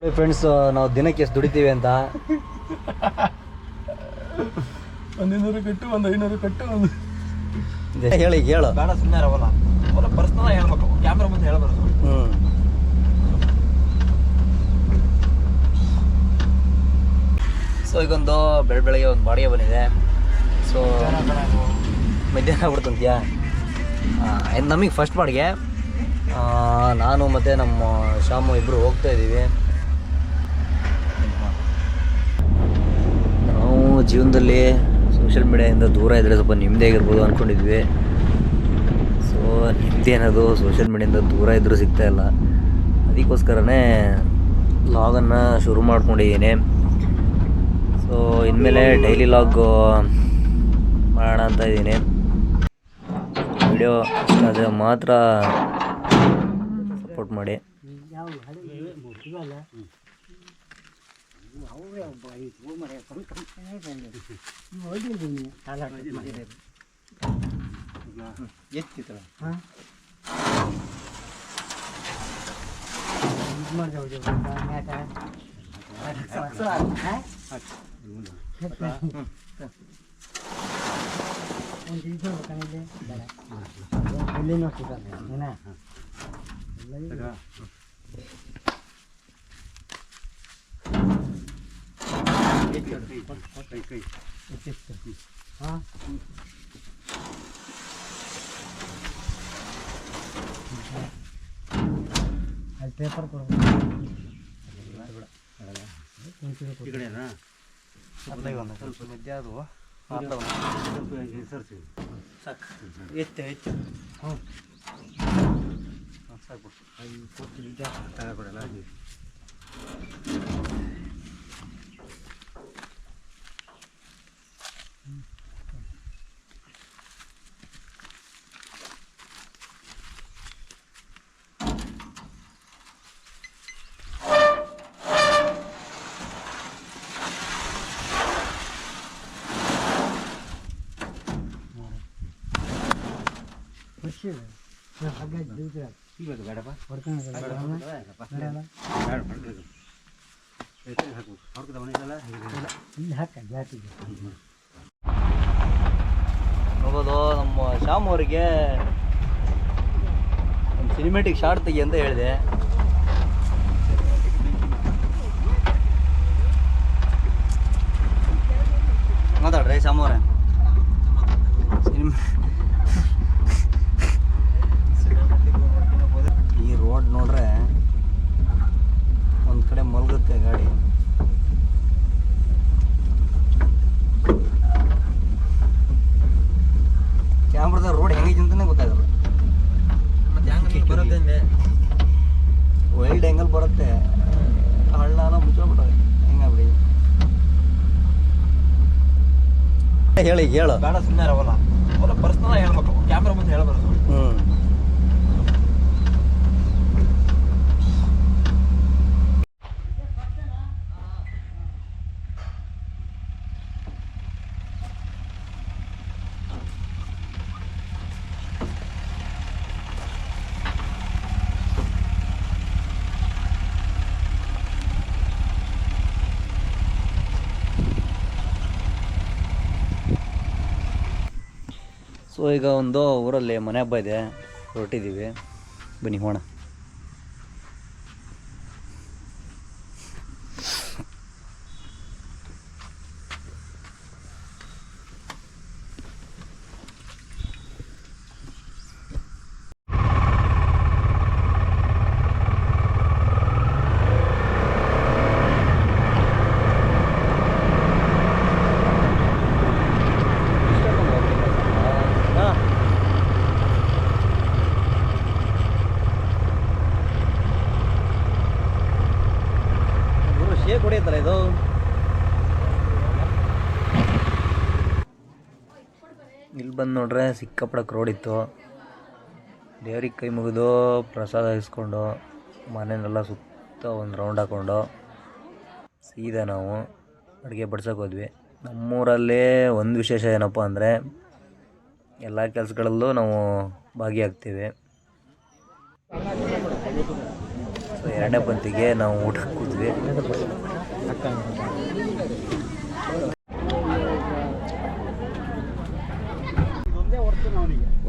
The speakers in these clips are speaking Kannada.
ಫ್ರೆಂಡ್ಸ್, ನಾವು ದಿನಕ್ಕೆ ಎಷ್ಟು ದುಡಿತೀವಿ ಅಂತ ಒಂದು 200 ಕಟ್ಟು, ಒಂದು 500 ಕಟ್ಟು, ಒಂದು ಹೇಳಿ ಹೇಳು. ಬೇಡ, ಸುಮ್ಮನೆ ಇರವಲ್ಲ. ಅವರ ಪರ್ಸ್ನಲ್ ಹೇಳ್ಬೇಕು, ಕ್ಯಾಮ್ರಾ ಮುಂದೆ ಹೇಳ್ಬಾರ್ದು. ಸೊ ಈಗೊಂದು ಬೆಳಗ್ಗೆ ಒಂದು ಬಾಡಿಗೆ ಬಂದಿದೆ. ಸೊ ಮಧ್ಯಾಹ್ನ ಆಗ್ಬಿಡ್ತಂತೀಯಾ? ನಮಗೆ ಫಸ್ಟ್ ಬಾಡಿಗೆ. ನಾನು ಮತ್ತು ನಮ್ಮ ಶಾಮು ಇಬ್ಬರು ಹೋಗ್ತಾ ಇದ್ದೀವಿ. ನಾವು ಜೀವನದಲ್ಲಿ ಸೋಷಿಯಲ್ ಮೀಡಿಯಾದಿಂದ ದೂರ ಇದ್ದರೆ ಸ್ವಲ್ಪ ನೆಮ್ಮದಿ ಆಗಿರ್ಬೋದು ಅಂದ್ಕೊಂಡಿದ್ವಿ. ಸೊ ನೆಮ್ಮದಿ ಅನ್ನೋದು ಸೋಷಿಯಲ್ ಮೀಡಿಯಾದಿಂದ ದೂರ ಇದ್ದರೂ ಸಿಗ್ತಾಯಿಲ್ಲ. ಅದಕ್ಕೋಸ್ಕರನೇ ಲಾಗನ್ನು ಶುರು ಮಾಡ್ಕೊಂಡಿದ್ದೀನಿ. ಸೊ ಇನ್ಮೇಲೆ ಡೈಲಿ ಲಾಗ್ ಮಾಡೋಣ ಅಂತ ಇದ್ದೀನಿ. ವಿಡಿಯೋ ಇಷ್ಟ ಆದರೆ ಮಾತ್ರ ಸಪೋರ್ಟ್ ಮಾಡಿ. ಅಲ್ಲಿ ಪೇಪರ್ ಕೊಡು. ಈ ಕಡೆನಾ ಸ್ವಲ್ಪ ಮಧ್ಯ ಅದು ಸಾಕು. ಹೆಚ್ಚು ಹೆಚ್ಚು ಸಾಕು. ತಗೊಳ್ಳಲ್ಲ. ಇವತ್ತು ಬೇಡಪ್ಪ, ನೋಡ್ಬೋದು. ನಮ್ಮ ಶ್ಯಾಮ್ ಅವರಿಗೆ ಒಂದು ಸಿನಿಮ್ಯಾಟಿಕ್ ಶಾರ್ಟ್ ತೆಗಿ ಅಂತ ಹೇಳಿದೆ. ಮಾತಾಡ್ರಿ ಶ್ಯಾಮ್ ಅವರೇ. ಈ ರೋಡ್ ನೋಡ್ರೆ ಒಂದು ಕಡೆ ಮಲಗುತ್ತೆ ಗಾಡಿ. ಕ್ಯಾಮ್ರಾದ ರೋಡ್ ಹೆಂಗೈತೆ ಅಂತಲೇ ಗೊತ್ತಾಗಲ್ಲ. ವೈಲ್ಡ್ ಆ್ಯಂಗಲ್ ಬರುತ್ತೆ. ಹಳ್ಳ ಮುಚ್ಚೋಗ್ಬಿಟ್ಟವೆ. ಹೆಂಗಾಗ್ಬಿಡಿ ಹೇಳಿ ಹೇಳು. ಬೇಡ, ಸುಮ್ಮನೆ ಇರವಲ್ಲ. ಅವರ ಪರ್ಸ್ನಲ್ ಹೇಳ್ಬೇಕು, ಕ್ಯಾಮ್ರಾ ಮುಂದೆ ಹೇಳ್ಬಾರ್ದು. ಸೊ ಈಗ ಒಂದು ಊರಲ್ಲಿ ಮನೆ ಹಬ್ಬ ಇದೆ, ಹೊರಟಿದ್ದೀವಿ. ಬನ್ನಿ ಹೋಣ. ಶೇಕ್ ಹೊಡೆಯುತ್ತಲ್ಲ ಇದು. ಇಲ್ಲಿ ಬಂದು ನೋಡ್ರೆ ಸಿಕ್ಕಾಪಟ್ಟೆ ಕ್ರೌಡ್ ಇತ್ತು. ದೇವ್ರಿಗೆ ಕೈ ಮುಗಿದು ಪ್ರಸಾದ ಇಸ್ಕೊಂಡು ಮನೆಯನ್ನೆಲ್ಲ ಸುತ್ತ ಒಂದು ರೌಂಡ್ ಹಾಕ್ಕೊಂಡು ಸೀದಾ ನಾವು ಅಡುಗೆ ಬಡ್ಸೋಕೆ ಹೋದ್ವಿ. ನಮ್ಮೂರಲ್ಲೇ ಒಂದು ವಿಶೇಷ ಏನಪ್ಪ ಅಂದರೆ ಎಲ್ಲ ಕೆಲಸಗಳಲ್ಲೂ ನಾವು ಭಾಗಿಯಾಗ್ತೀವಿ. ಸೊ 2ನೇ ಪಂಕ್ತಿಗೆ ನಾವು ಊಟಕ್ಕೆ ಕೂತ್ವಿ.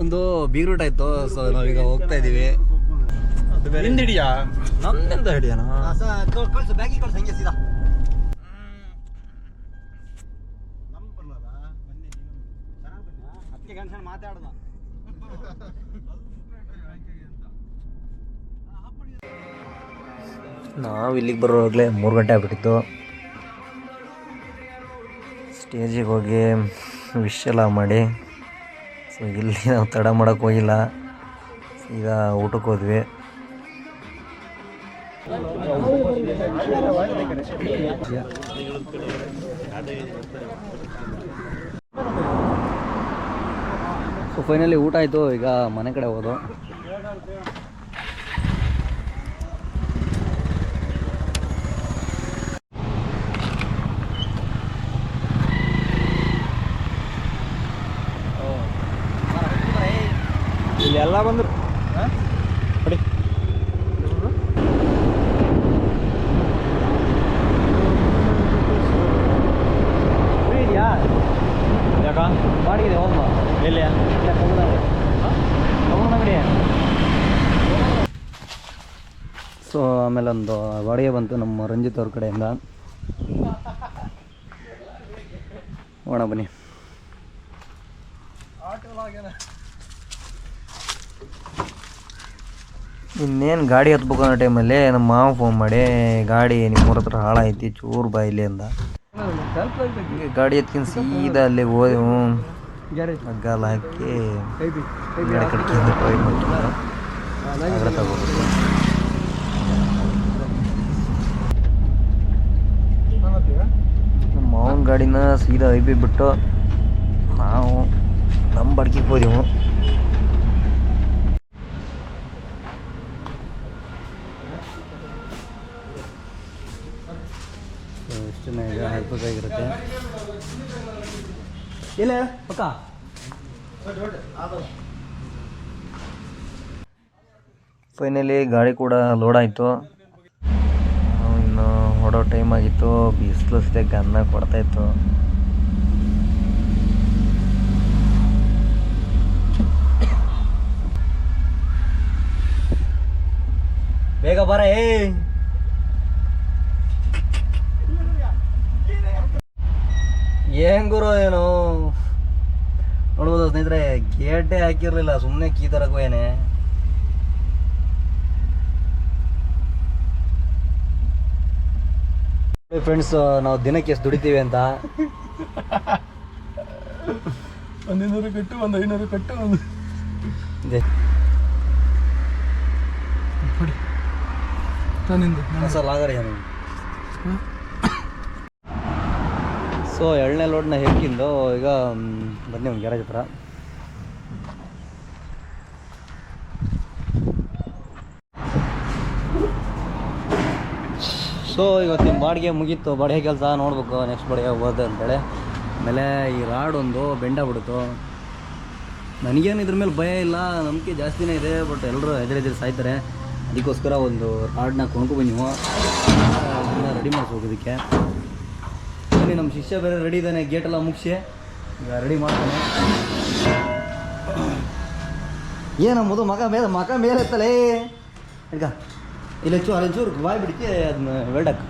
ಒಂದು ಬೀಗ್ರೂಟ್ ಆಯಿತು. ಸೊ ನಾವೀಗ ಹೋಗ್ತಾ ಇದ್ದೀವಿ. ಹಿಂದಿಡಿಯಾ ನಮ್ದೆಂತ ಹಿಡಿಯೋಣ ಕಳ್ಸು ಬ್ಯಾಗಿ ಕಳ್ಸು ಹಂಗೆ ಸೀದಾ. ನಾವು ಇಲ್ಲಿಗೆ ಬರೋವಾಗಲೇ 3 ಗಂಟೆ ಆಗ್ಬಿಟ್ಟಿತ್ತು. ಸ್ಟೇಜಿಗೆ ಹೋಗಿ ವಿಶ್ ಎಲ್ಲ ಮಾಡಿ ಸೊ ಇಲ್ಲಿ ನಾವು ತಡ ಮಾಡೋಕ್ಕೆ ಹೋಗಿಲ್ಲ, ಈಗ ಊಟಕ್ಕೆ ಹೋದ್ವಿ. ಸೊ ಫೈನಲಿ ಊಟ ಆಯಿತು, ಈಗ ಮನೆ ಕಡೆ ಹೋದು. ಇಲ್ಲೆಲ್ಲ ಬಂದ್ರು ನೋಡಿ. ಯಾಕ ಬಾಡಿಗೆ ಹೋಗ್ಬಾ ಎಲ್ಲಿ ಅಂಗಡಿ. ಸೊ ಆಮೇಲೆ ಒಂದು ಬಾಡಿಗೆ ಬಂತು ನಮ್ಮ ರಂಜಿತ್ ಅವ್ರ ಕಡೆಯಿಂದ. ಹೋಗೋಣ ಬನ್ನಿ. ಇನ್ನೇನು ಗಾಡಿ ಹತ್ಬೇಕು ಅನ್ನೋ ಟೈಮಲ್ಲಿ ನಮ್ಮ ಮಾವ ಫೋನ್ ಮಾಡಿ, ಗಾಡಿ ನಿಮ್ಮೂರ ಹತ್ರ ಹಾಳಾಯ್ತಿ ಚೂರು ಬಾ ಇಲ್ಲಿ ಅಂದ. ಗಾಡಿ ಎತ್ಕೊಂಡು ಸೀದಾ ಅಲ್ಲಿಗೆ ಹೋದೆವು. ಹಗ್ಗಾಲ ಹಾಕಿ ಗಾಡಿ ಕಡ್ಕಿಂದ ಟ್ರೈ ಮಾಡ್ತಿದ್ರು ಅದ್ರ ತಗೋಬೇಕು. ನಮ್ಮ ಮಾವನ ಗಾಡಿನ ಸೀದಾ ಐಬಿ ಬಿಟ್ಟು ನಾವು ನಮ್ಮ ಬಡ್ಕಿಗೆ ಹೋದೆವು. ಎಷ್ಟು ಈಗ ಹಾಕ್ಬೇಕಾಗಿರುತ್ತೆ. ಇಲ್ಲ ಪಕ್ಕ ಫೈನಲಿ ಗಾಡಿ ಕೂಡ ಲೋಡ್ ಆಯಿತು. ಇನ್ನು ಹೊಡೋ ಟೈಮ್ ಆಗಿತ್ತು, ಬಿಸಿಲು ಸದ್ಯ ಗನ್ನ ಕೊಡ್ತಾಯಿತ್ತು. ಬೇಗ ಬರ ಏನ್ ಗುರು ಏನು ನೋಡ್ಬೋದು ಸ್ನೇಹಿತರೆ, ಗೇಟೇ ಹಾಕಿರ್ಲಿಲ್ಲ, ಸುಮ್ಮನೆ ಕೀ ತರಕ್ ಹೋಯೇನೆ. ಫ್ರೆಂಡ್ಸ್, ನಾವು ದಿನಕ್ಕೆ ಎಷ್ಟು ದುಡಿತೀವಿ ಅಂತ. 100 ಕಟ್ಟು, 500 ಕಟ್ಟು, ಸೊ 2ನೇ ಲೋಡ್ನ ಹೇಗಿಂದು ಈಗ ಬನ್ನಿ ಒಂದು ಗ್ಯಾರೇಜ್ ಹತ್ರ. ಸೊ ಇವತ್ತಿನ ಬಾಡಿಗೆ ಮುಗೀತು. ಬಾಡಿಗೆ ಕೆಲಸ ನೋಡ್ಬೇಕು, ನೆಕ್ಸ್ಟ್ ಬಾಡಿಗೆ ಹೋದೆ ಅಂತೇಳಿ. ಆಮೇಲೆ ಈ ರಾಡ್ ಒಂದು ಬೆಂಡಾಗ್ಬಿಡ್ತು. ನನಗೇನು ಇದ್ರ ಮೇಲೆ ಭಯ ಇಲ್ಲ, ನಂಬಿಕೆ ಜಾಸ್ತಿನೇ ಇದೆ. ಬಟ್ ಎಲ್ಲರೂ ಎದುರೆದುರು ಸಾಯ್ತಾರೆ. ಅದಕ್ಕೋಸ್ಕರ ಒಂದು ರಾಡ್ನ ಕೊಂಡ್ಕೊಬನ್ನಿ, ನೀವು ಅದನ್ನ ರೆಡಿ ಮಾಡಿಸ್ಬೇಕು. ಬನ್ನಿ, ನಮ್ಮ ಶಿಷ್ಯ ಬೇರೆ ರೆಡಿ ಇದ್ದಾನೆ, ಗೇಟೆಲ್ಲ ಮುಗಿಸಿ ಈಗ ರೆಡಿ ಮಾಡ್ತಾನೆ. ಏನಮ್ಮದು ಮಕ ಮೇಲೆ ಎತ್ತಲೇ ಈಗ ಇಲ್ಲ ಚೂರು ಬಾಯ್ ಬಿಡಿಕೆ ಅದನ್ನ ವೆಲ್ಡಕ್